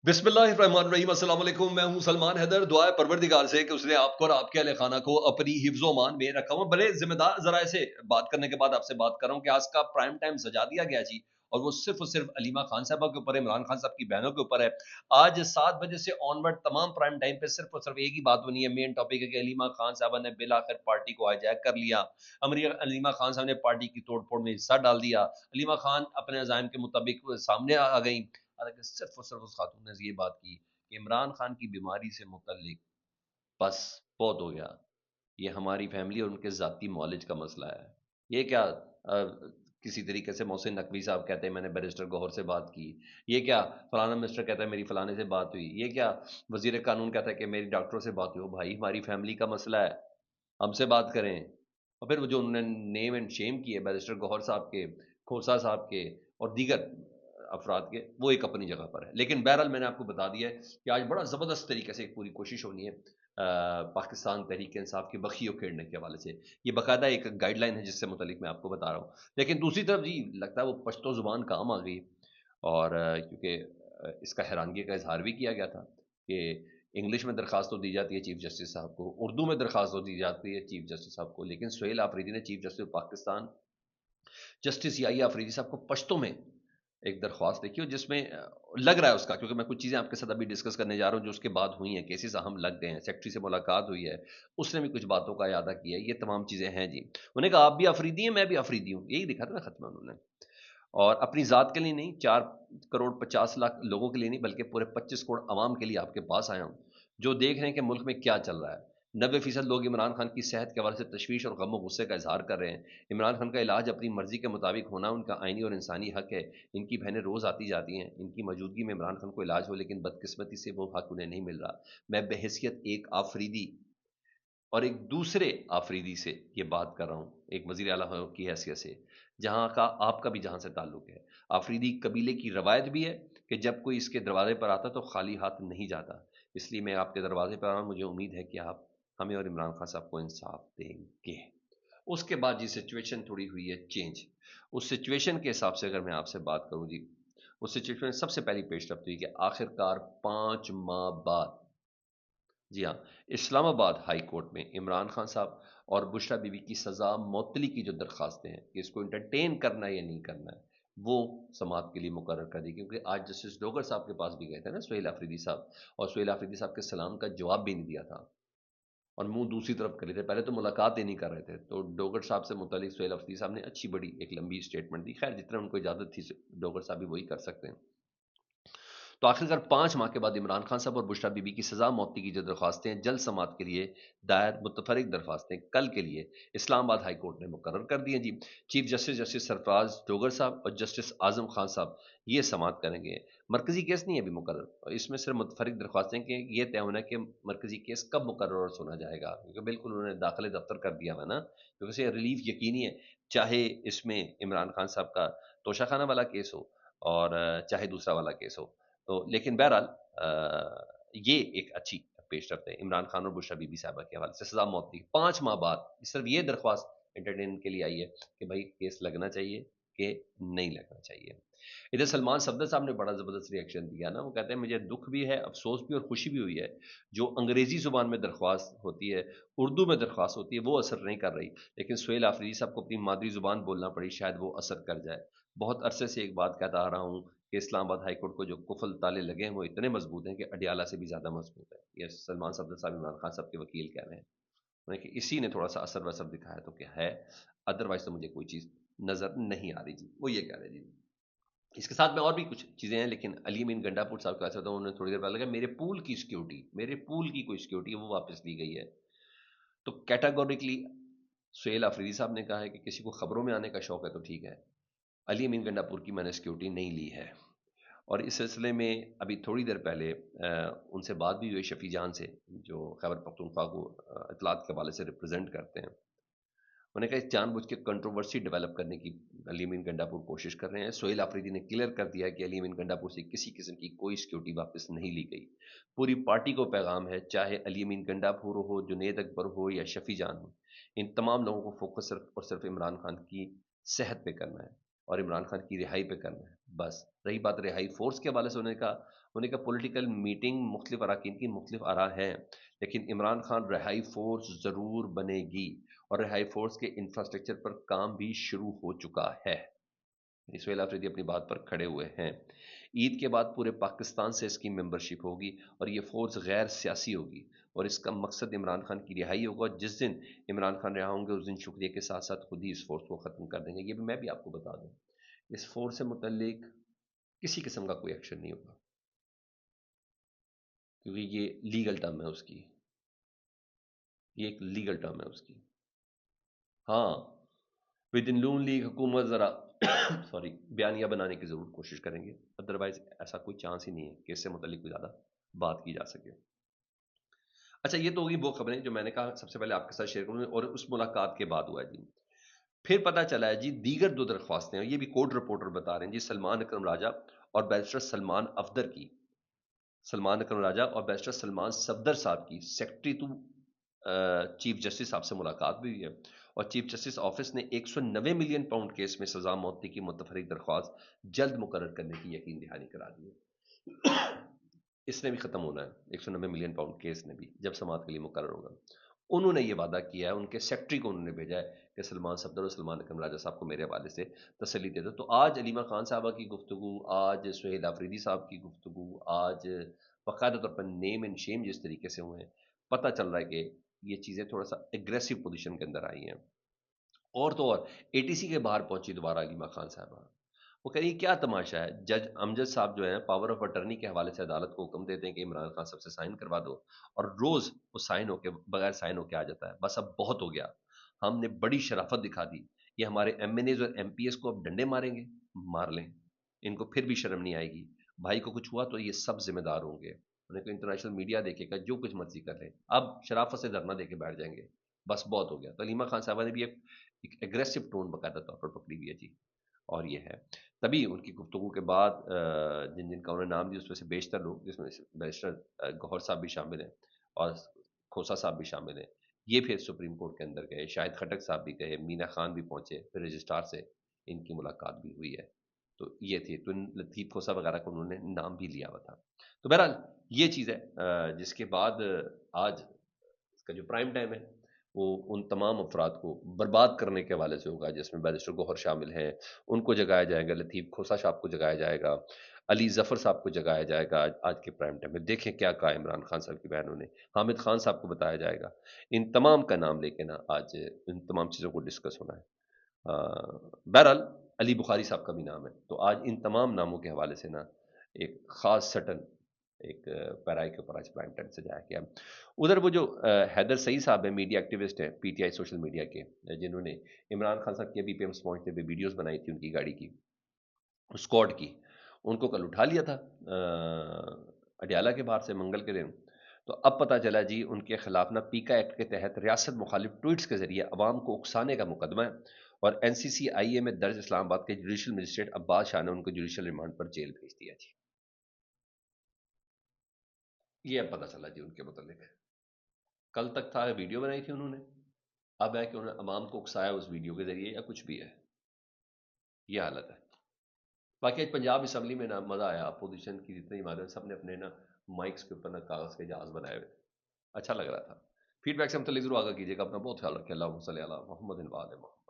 बिस्मिल्लाहिर्रहमानिर्रहीम अस्सलाम वालेकुम। मैं हूं सलमान हैदर। दुआ है परवरदिगार से कि उसने आपको और आपके अहले खाना को अपनी हिफ्ज़ो अमान में रखा हूं। बड़े जिम्मेदार ज़राए से बात करने के बाद आपसे बात कर रहा हूं कि आज का प्राइम टाइम सजा दिया गया जी, और वो सिर्फ और सिर्फ अलीमा खान साहबा के ऊपर है, इमरान खान साहब की बहनों के ऊपर है। आज 7 बजे से ऑनवर्ड तमाम प्राइम टाइम पे सिर्फ और सिर्फ एक ही बात बनी है। मेन टॉपिक है कि अलीमा खान साहबा ने बिल आखिर पार्टी को हाईजैक कर लिया। अलीमा खान साहब ने पार्टी की तोड़ फोड़ में हिस्सा डाल दिया। अलीमा खान अपने अजायम के मुताबिक सामने आ गई। हालांकि सिर्फ और सिर्फ उस खातून ने ये बात की कि इमरान खान की बीमारी से मुतल्लिक बस बहुत हो गया, ये हमारी फैमिली और उनके ज़ाती मौलिज का मसला है। ये क्या किसी तरीके से मोहसिन नकवी साहब कहते हैं मैंने बैरिस्टर गौहर से बात की। ये क्या फलाना मिनिस्टर कहता है मेरी फलाने से बात हुई। ये क्या वजीर कानून कहता है कि मेरी डॉक्टरों से बात हुई। ओ भाई, हमारी फैमिली का मसला है, हमसे बात करें। और फिर वो जो उन्होंने नेम एंड शेम किए बैरिस्टर गौहर साहब के, खोसा साहब के और दीगर अफराद के, वो एक अपनी जगह पर है। लेकिन बहरहाल मैंने आपको बता दिया है कि आज बड़ा ज़बरदस्त तरीके से एक पूरी कोशिश होनी है पाकिस्तान तहरीक इंसाफ की बखी उखेड़ने के हवाले से। ये बाकायदा एक गाइडलाइन है जिससे मुतलिक मैं आपको बता रहा हूँ। लेकिन दूसरी तरफ जी लगता है वो पश्तो ज़ुबान काम आ गई। और क्योंकि इसका हैरानगी का इजहार भी किया गया था कि इंग्लिश में दरखास्त तो दी जाती है चीफ जस्टिस साहब को, उर्दू में दरखास्त तो दी जाती है चीफ जस्टिस साहब को, लेकिन सुहेल आफरीदी ने chief justice Pakistan justice Yahya Afridi साहब को पश्तो में एक दरख्वास्त लिखी हो जिसमें लग रहा है उसका, क्योंकि मैं कुछ चीज़ें आपके साथ अभी डिस्कस करने जा रहा हूँ जो उसके बाद हुई हैं, केसेस अहम लग गए हैं, सेक्रेटरी से मुलाकात हुई है, उसने भी कुछ बातों का इरादा किया है, ये तमाम चीज़ें हैं जी। उन्होंने कहा आप भी अफरीदी हैं मैं भी अफरीदी हूँ, यही लिखा था ना खत में उन्होंने। और अपनी ज़ात के लिए नहीं, 4 करोड़ 50 लाख लोगों के लिए नहीं, बल्कि पूरे 25 करोड़ अवाम के लिए आपके पास आया हूँ, जो देख रहे हैं कि मुल्क में क्या चल रहा है। 90% लोग इमरान खान की सेहत के हवाले से तशवीश और गम गुस्से का इजहार कर रहे हैं। इमरान खान का इलाज अपनी मर्जी के मुताबिक होना उनका आइनी और इंसानी हक है। इनकी बहनें रोज़ आती जाती हैं, इनकी मौजूदगी में इमरान खान को इलाज हो, लेकिन बदकिस्मती से वो हक उन्हें नहीं मिल रहा। मैं बहैसियत एक आफरीदी और एक दूसरे आफरीदी से ये बात कर रहा हूँ, एक वज़ीर आला की हैसियत से, जहाँ का आपका भी जहाँ से ताल्लुक़ है। आफरीदी कबीले की रवायत भी है कि जब कोई इसके दरवाज़े पर आता तो खाली हाथ नहीं जाता। इसलिए मैं आपके दरवाज़े पर आ रहा हूँ, मुझे उम्मीद है कि आप हमें और इमरान खान साहब को इंसाफ देंगे। उसके बाद जी सिचुएशन थोड़ी हुई है चेंज। उस सिचुएशन के हिसाब से अगर मैं आपसे बात करूँ जी, उस सिचुएशन में सबसे पहली पेशरफ्त हुई कि आखिरकार 5 माह बाद, जी हाँ, इस्लामाबाद हाई कोर्ट में इमरान खान साहब और बुशरा बीवी की सज़ा मौतली की जो दरखास्तें हैं कि इसको इंटरटेन करना है या नहीं करना है, वो समाअत के लिए मुकर्रर कर दी। क्योंकि आज जस्टिस डोगर साहब के पास भी गए थे ना सुहेल आफरीदी साहब, और सुहेल आफरीदी साहब के सलाम का जवाब भी नहीं दिया था और मुंह दूसरी तरफ कर लिए थे। पहले तो मुलाकात ही नहीं कर रहे थे, तो डोगर साहब से मुतलिक सुहेल आफरीदी साहब ने अच्छी बड़ी एक लंबी स्टेटमेंट दी। खैर जितना उनको इजाज़त थी डोगर साहब भी वही कर सकते हैं। तो आखिरकार 5 माह के बाद इमरान खान साहब और बुशरा बीबी की सजा मौती की जो दरख्वास्तें हैं जल्द समाअत के लिए दायर मुतफरिक दरख्वास्तें कल के लिए इस्लामाबाद हाई कोर्ट ने मुकर्रर कर दी हैं जी। Chief justice justice Sarfraz Dogar साहब और जस्टिस आजम खान साहब ये समाअत करेंगे। मरकजी केस नहीं है अभी मुकर्रर, और इसमें सिर्फ मुतफरिक दरख्वास्तें कि ये तय होना है कि मरकजी केस कब मुकर्रर और सुना जाएगा, क्योंकि बिल्कुल उन्होंने दाखिले दफ्तर कर दिया हुआ ना, क्योंकि से रिलीफ यकीनी है, चाहे इसमें इमरान खान साहब का तोशाखाना वाला केस हो और चाहे दूसरा वाला केस हो। तो लेकिन बहरहाल ये एक अच्छी पेशरफ्त है इमरान खान और बुशरा बीबी साहबा के हवाले से। सजा मौत दी 5 माह बाद, सिर्फ ये दरख्वास्त एंटरटेन के लिए आई है कि भाई केस लगना चाहिए कि नहीं लगना चाहिए। इधर सलमान सफदर साहब ने बड़ा ज़बरदस्त रिएक्शन दिया ना, वो कहते हैं मुझे दुख भी है, अफसोस भी और खुशी भी हुई है। जो अंग्रेज़ी ज़ुबान में दरख्वास्त होती है, उर्दू में दरख्वास्त होती है, वो असर नहीं कर रही, लेकिन सुहेल आफरीदी साहब को अपनी मादरी ज़ुबान बोलना पड़ी, शायद वो असर कर जाए। बहुत अरसे से एक बात कहता आ रहा हूँ कि इस्लामाबाद हाई कोर्ट को जो कुफल ताले लगे हैं वो इतने मजबूत हैं कि अडियाला से भी ज़्यादा मजबूत है। ये सलमान सफदर साहब इमरान खान साहब के वकील कह रहे हैं। उन्होंने कि इसी ने थोड़ा सा असर वसर दिखाया तो क्या है, अदरवाइज तो मुझे कोई चीज़ नज़र नहीं आ रही जी, वो ये कह रहे हैं जी। इसके साथ में और भी कुछ चीज़ें हैं, लेकिन अली अमीन गंडापुर साहब का ऐसा था, उन्होंने थोड़ी देर पहले लगा मेरे पूल की सिक्योरिटी, मेरे पूल की कोई सिक्योरिटी है वो वापस ली गई है। तो कैटेगोरिकली सुहेल अफरीदी साहब ने कहा है कि किसी को खबरों में आने का शौक है तो ठीक है, अली अमीन गंडापुर की मैंने सिक्योरिटी नहीं ली है। और इस सिलसिले में अभी थोड़ी देर पहले उनसे बात भी हुई शफी जान से, जो खैबर पख्तूनख्वा को इतलात के हवाले से रिप्रेजेंट करते हैं। उन्होंने कहा जानबूझ के कंट्रोवर्सी डेवलप करने की अली अमीन गंडापुर कोशिश कर रहे हैं। सोहेल आफरीदी ने क्लियर कर दिया कि अली अमीन गंडापुर से किसी किस्म की कोई सिक्योरिटी वापस नहीं ली गई। पूरी पार्टी को पैगाम है, चाहे अली अमीन गंडापुर हो, जुनेद अकबर हो या शफी जान हो, इन तमाम लोगों को फोकस सिर्फ और सिर्फ इमरान खान की सेहत पे करना है। اور عمران خان کی رہائی پہ کرنا ہے بس. رہی بات رہائی فورس کے حوالے سے، انہیں کا پولیٹیکل میٹنگ مختلف اراکین کی مختلف آراء ہیں، لیکن عمران خان رہائی فورس ضرور بنے گی، اور رہائی فورس کے انفراسٹرکچر پر کام بھی شروع ہو چکا ہے. سہیل آفریدی اپنی بات پر کھڑے ہوئے ہیں. عید کے بعد پورے پاکستان سے اس کی ممبرشپ ہوگی، اور یہ فورس غیر سیاسی ہوگی، اور اس کا مقصد عمران خان کی رہائی ہوگا. جس دن عمران خان رہا ہوں گے اس دن شکریہ کے ساتھ ساتھ خود ہی اس فورس کو ختم کر دیں گے. یہ بھی میں بھی آپ کو بتا دوں، اس فورس سے متعلق کسی قسم کا کوئی ایکشن نہیں ہوگا، کیونکہ یہ لیگل ٹرم ہے اس کی، یہ ایک لیگل ٹرم ہے اس کی. ہاں، ود ان نون لیگ حکومت ذرا سوری بیانیہ بنانے کی ضرور کوشش کریں گے، ادروائز ایسا کوئی چانس ہی نہیں ہے کہ اس سے متعلق کوئی زیادہ بات کی جا سکے. اچھا، یہ تو ہوگی وہ خبریں جو میں نے کہا سب سے پہلے آپ کے ساتھ شیئر کروں، اور اس ملاقات کے بعد ہوا ہے جی. پھر پتہ چلا ہے جی دیگر دو درخواستیں ہیں، یہ بھی کورٹ رپورٹر بتا رہے ہیں جی، سلمان اکرم راجہ اور بیرسٹر سلمان افدر کی. سلمان اکرم راجہ اور بیرسٹر سلمان صفدر صاحب کی سیکرٹری ٹو چیف جسٹس صاحب سے ملاقات بھی ہوئی ہے، اور چیف جسٹس آفس نے 190 ملین پاؤنڈ کیس میں سزا موت کی متفرق درخواست جلد مقرر کرنے کی یقین دہانی کرا دی ہے. اس نے بھی ختم ہونا ہے، 190 ملین پاؤنڈ کیس نے بھی جب سماعت کے لیے مقرر ہوگا. انہوں نے یہ وعدہ کیا ہے، ان کے سیکرٹری کو انہوں نے بھیجا ہے کہ سلمان صفدر اور سلمان اکرم راجہ صاحب کو میرے حوالے سے تسلی دے دو. تو آج علیمہ خان صاحبہ کی گفتگو، آج سہیل آفریدی صاحب کی گفتگو، آج باقاعدہ طور پر نیم اینڈ شیم جس طریقے سے ہوئے ہیں، پتہ چل رہا ہے کہ یہ چیزیں تھوڑا سا اگریسو پوزیشن کے اندر آئی ہیں. اور تو اور اے ٹی سی کے باہر پہنچی دوبارہ علیمہ خان صاحبہ. وہ کہیں کیا تماشا ہے، جج امجد صاحب جو ہیں پاور آف اٹرنی کے حوالے سے عدالت کو حکم دیتے ہیں کہ عمران خان صاحب سے سائن کروا دو، اور روز وہ سائن ہو کے بغیر سائن ہو کے آ جاتا ہے. بس اب بہت ہو گیا، ہم نے بڑی شرافت دکھا دی. یہ ہمارے ایم این ایز اور ایم پی ایس کو اب ڈنڈے ماریں گے، مار لیں، ان کو پھر بھی شرم نہیں آئے گی. بھائی کو کچھ ہوا تو یہ سب ذمہ دار ہوں گے، انہیں کو انٹرنیشنل میڈیا دیکھے گا، جو کچھ مرضی کر لیں، اب شرافت سے دھرنا دے کے بیٹھ جائیں گے. بس بہت ہو گیا. تو علیمہ خان صاحبہ نے بھی ایک ایگریسو ٹون باقاعدہ طور پر پکڑی ہوئی ہے جی. اور یہ ہے تبھی ان کی گفتگو کے بعد جن جن کا انہوں نے نام دیا اس میں سے بیشتر لوگ، جس میں بیرسٹر گوہر صاحب بھی شامل ہیں اور کھوسا صاحب بھی شامل ہیں، یہ پھر سپریم کورٹ کے اندر گئے. شاہد خٹک صاحب بھی گئے، مینا خان بھی پہنچے، پھر رجسٹرار سے ان کی ملاقات بھی ہوئی ہے. تو یہ تھی، تو لطیف کھوسا وغیرہ کو انہوں نے نام بھی لیا ہوا تھا. تو بہرحال یہ چیز ہے جس کے بعد آج اس کا جو پرائم ٹائم ہے وہ ان تمام افراد کو برباد کرنے کے حوالے سے ہوگا، جس میں بیرسٹر گوہر شامل ہیں، ان کو جگایا جائے گا، لطیف کھوسا صاحب کو جگایا جائے گا، علی ظفر صاحب کو جگایا جائے گا. آج کے پرائم ٹائم میں دیکھیں کیا کہا عمران خان صاحب کی بہنوں نے، حامد خان صاحب کو بتایا جائے گا. ان تمام کا نام لے کے نا آج ان تمام چیزوں کو ڈسکس ہونا ہے. بہرحال علی بخاری صاحب کا بھی نام ہے. تو آج ان تمام ناموں کے حوالے سے نا ایک خاص سٹن ایک پیرائی کے اوپر آج پرائم ٹائم سے جایا گیا. ادھر وہ جو حیدر سعید صاحب ہیں، میڈیا ایکٹیوسٹ ہیں P T I social media کے، جنہوں نے عمران خان صاحب کی ابھی پہ پہنچتے ہوئے ویڈیوز بنائی تھی ان کی گاڑی کی اسکواڈ کی، ان کو کل اٹھا لیا تھا اڈیالہ کے باہر سے منگل کے دن. تو اب پتہ چلا جی ان کے خلاف نا پیکا ایکٹ کے تحت ریاست مخالف ٹویٹس کے ذریعے عوام کو اکسانے کا مقدمہ ہے، اور این سی سی آئی اے میں درج اسلام آباد کے جوڈیشل مجسٹریٹ عباس شاہ نے ان کو جوڈیشل ریمانڈ پر جیل بھیج دیا جی. یہ اب پتہ چلا جی ان کے متعلق. کل تک تھا ویڈیو بنائی تھی انہوں نے، اب ہے کہ انہوں نے عوام کو اکسایا اس ویڈیو کے ذریعے یا کچھ بھی ہے. یہ حالت ہے. باقی آج پنجاب اسمبلی میں نا مزہ آیا، اپوزیشن کی جتنے عمارت سب نے اپنے نا مائکس کے اوپر نا کاغذ کے جہاز بنائے ہوئے، اچھا لگ رہا تھا. فیڈ بیک سے متعلق ضرور آگاہ کیجیے گا. اپنا بہت خیال رکھیں. اللہ صلی علی محمد و آل محمد.